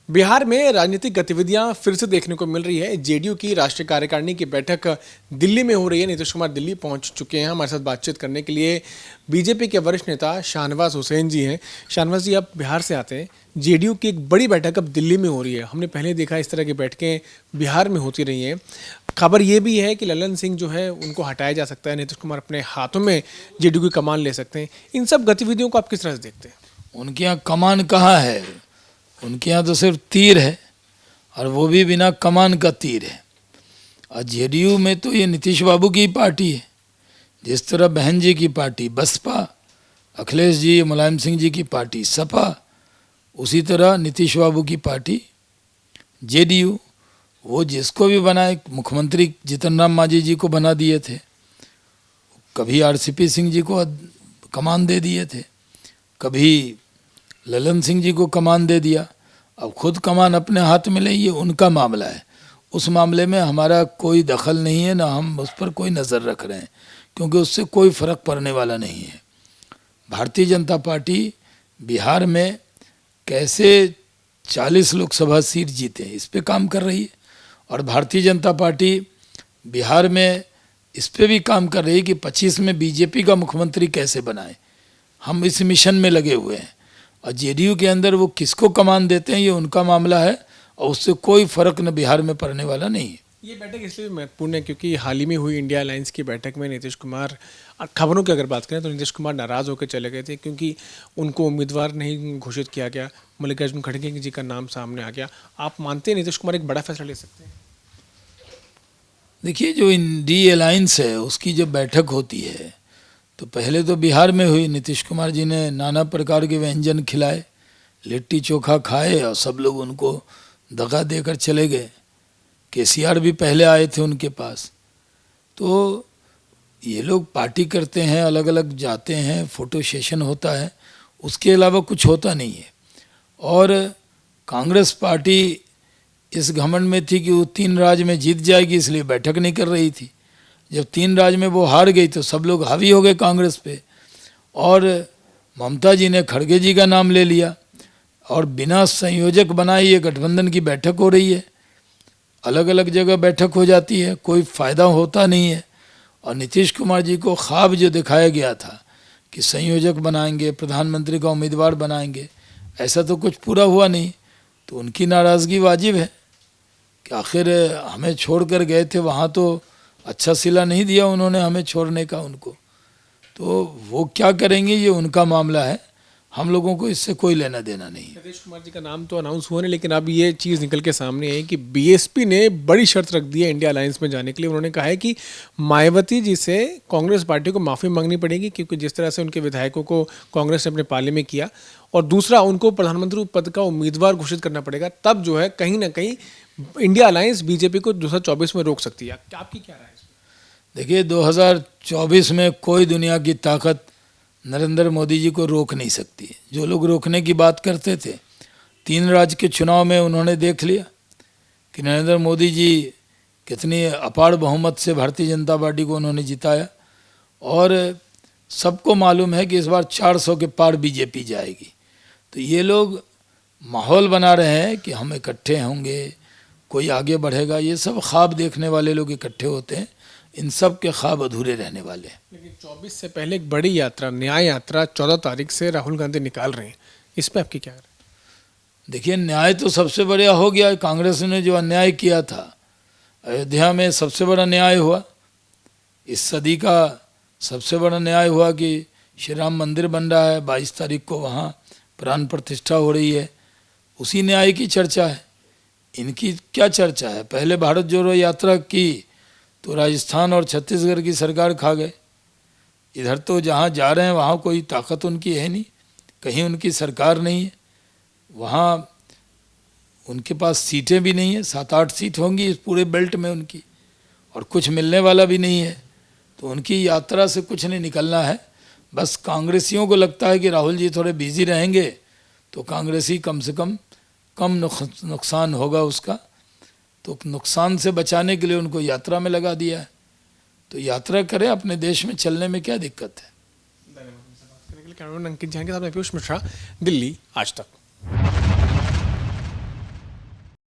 बिहार में राजनीतिक गतिविधियां फिर से देखने को मिल रही है। जेडीयू की राष्ट्रीय कार्यकारिणी की बैठक दिल्ली में हो रही है। नीतीश कुमार दिल्ली पहुंच चुके हैं। हमारे साथ बातचीत करने के लिए बीजेपी के वरिष्ठ नेता शाहनवाज हुसैन जी हैं। शाहनवाज जी, आप बिहार से आते हैं। जेडीयू की एक बड़ी बैठक अब दिल्ली में हो रही है। हमने पहले देखा इस तरह की बैठकें बिहार में होती रही हैं। खबर ये भी है कि ललन सिंह जो है उनको हटाया जा सकता है। नीतीश कुमार अपने हाथों में जेडीयू की कमान ले सकते हैं। इन सब गतिविधियों को आप किस तरह से देखते हैं? उनके यहाँ कमान कहाँ है? उनके यहाँ तो सिर्फ तीर है, और वो भी बिना कमान का तीर है। और जेडीयू में तो ये नीतीश बाबू की पार्टी है। जिस तरह बहन जी की पार्टी बसपा, अखिलेश जी मुलायम सिंह जी की पार्टी सपा, उसी तरह नीतीश बाबू की पार्टी जेडीयू। वो जिसको भी बनाए, मुख्यमंत्री जीतन राम मांझी जी को बना दिए थे, कभी आरसीपी सिंह जी को कमान दे दिए थे, कभी ललन सिंह जी को कमान दे दिया। अब खुद कमान अपने हाथ में ले, ये उनका मामला है। उस मामले में हमारा कोई दखल नहीं है, ना हम उस पर कोई नज़र रख रहे हैं, क्योंकि उससे कोई फ़र्क पड़ने वाला नहीं है। भारतीय जनता पार्टी बिहार में कैसे 40 लोकसभा सीट जीते इस पे काम कर रही है, और भारतीय जनता पार्टी बिहार में इस पे भी काम कर रही है कि 25 में बीजेपी का मुख्यमंत्री कैसे बनाए। हम इस मिशन में लगे हुए हैं। और जेडीयू के अंदर वो किसको कमान देते हैं ये उनका मामला है, और उससे कोई फर्क न बिहार में पड़ने वाला नहीं है। ये बैठक इसलिए महत्वपूर्ण है क्योंकि हाल ही में हुई इंडिया अलायंस की बैठक में नीतीश कुमार, खबरों की अगर बात करें तो नीतीश कुमार नाराज़ होकर चले गए थे क्योंकि उनको उम्मीदवार नहीं घोषित किया गया। मल्लिकार्जुन खड़गे जी का नाम सामने आ गया। आप मानते हैं नीतीश कुमार एक बड़ा फैसला ले सकते हैं? देखिए, जो इंडिया अलायंस है उसकी जब बैठक होती है तो पहले तो बिहार में हुई। नीतीश कुमार जी ने नाना प्रकार के व्यंजन खिलाए, लिट्टी चोखा खाए, और सब लोग उनको दगा देकर चले गए। केसीआर भी पहले आए थे उनके पास। तो ये लोग पार्टी करते हैं, अलग अलग जाते हैं, फ़ोटो सेशन होता है, उसके अलावा कुछ होता नहीं है। और कांग्रेस पार्टी इस घमंड में थी कि वो 3 राज्य में जीत जाएगी, इसलिए बैठक नहीं कर रही थी। जब 3 राज्य में वो हार गई तो सब लोग हावी हो गए कांग्रेस पे, और ममता जी ने खड़गे जी का नाम ले लिया, और बिना संयोजक बनाए ये गठबंधन की बैठक हो रही है। अलग अलग जगह बैठक हो जाती है, कोई फ़ायदा होता नहीं है। और नीतीश कुमार जी को ख्वाब जो दिखाया गया था कि संयोजक बनाएंगे, प्रधानमंत्री का उम्मीदवार बनाएंगे, ऐसा तो कुछ पूरा हुआ नहीं। तो उनकी नाराज़गी वाजिब है कि आखिर हमें छोड़ कर गए थे, वहाँ तो अच्छा सिला नहीं दिया उन्होंने हमें छोड़ने का उनको। तो वो क्या करेंगे ये उनका मामला है, हम लोगों को इससे कोई लेना देना नहीं है। नीतीश कुमार जी का नाम तो अनाउंस हुआ नहीं, लेकिन अब ये चीज़ निकल के सामने है कि बीएसपी ने बड़ी शर्त रख दी है इंडिया अलायंस में जाने के लिए। उन्होंने कहा है कि मायावती जी से कांग्रेस पार्टी को माफ़ी मांगनी पड़ेगी, क्योंकि जिस तरह से उनके विधायकों को कांग्रेस ने अपने पाले में किया, और दूसरा उनको प्रधानमंत्री पद का उम्मीदवार घोषित करना पड़ेगा। तब जो है कहीं ना कहीं इंडिया अलायंस बीजेपी को 2024 में रोक सकती है। आपकी क्या राय है? देखिए, 2024 में कोई दुनिया की ताकत नरेंद्र मोदी जी को रोक नहीं सकती। जो लोग रोकने की बात करते थे, 3 राज्य के चुनाव में उन्होंने देख लिया कि नरेंद्र मोदी जी कितनी अपार बहुमत से भारतीय जनता पार्टी को उन्होंने जिताया, और सबको मालूम है कि इस बार 400 के पार बीजेपी जाएगी। तो ये लोग माहौल बना रहे हैं कि हम इकट्ठे होंगे, कोई आगे बढ़ेगा। ये सब ख्वाब देखने वाले लोग इकट्ठे होते हैं, इन सब के ख्वाब अधूरे रहने वाले हैं। लेकिन 24 से पहले एक बड़ी यात्रा, न्याय यात्रा 14 तारीख से राहुल गांधी निकाल रहे हैं। इस पे आपकी क्या राय? देखिए, न्याय तो सबसे बड़ा हो गया। कांग्रेस ने जो अन्याय किया था अयोध्या में, सबसे बड़ा न्याय हुआ। इस सदी का सबसे बड़ा न्याय हुआ कि श्री राम मंदिर बन रहा है, 22 तारीख को वहाँ प्राण प्रतिष्ठा हो रही है। उसी न्याय की चर्चा है। इनकी क्या चर्चा है? पहले भारत जोड़ो यात्रा की तो राजस्थान और छत्तीसगढ़ की सरकार खा गए। इधर तो जहाँ जा रहे हैं वहाँ कोई ताकत उनकी है नहीं, कहीं उनकी सरकार नहीं है, वहाँ उनके पास सीटें भी नहीं है। 7-8 सीट होंगी इस पूरे बेल्ट में उनकी, और कुछ मिलने वाला भी नहीं है। तो उनकी यात्रा से कुछ नहीं निकलना है। बस कांग्रेसियों को लगता है कि राहुल जी थोड़े बिजी रहेंगे तो कांग्रेसी कम से कम नुकसान होगा उसका। तो नुकसान से बचाने के लिए उनको यात्रा में लगा दिया है। तो यात्रा करें, अपने देश में चलने में क्या दिक्कत है। धन्यवाद। अंकित जैन के साथ मैं पीयूष मिश्रा, दिल्ली आज तक।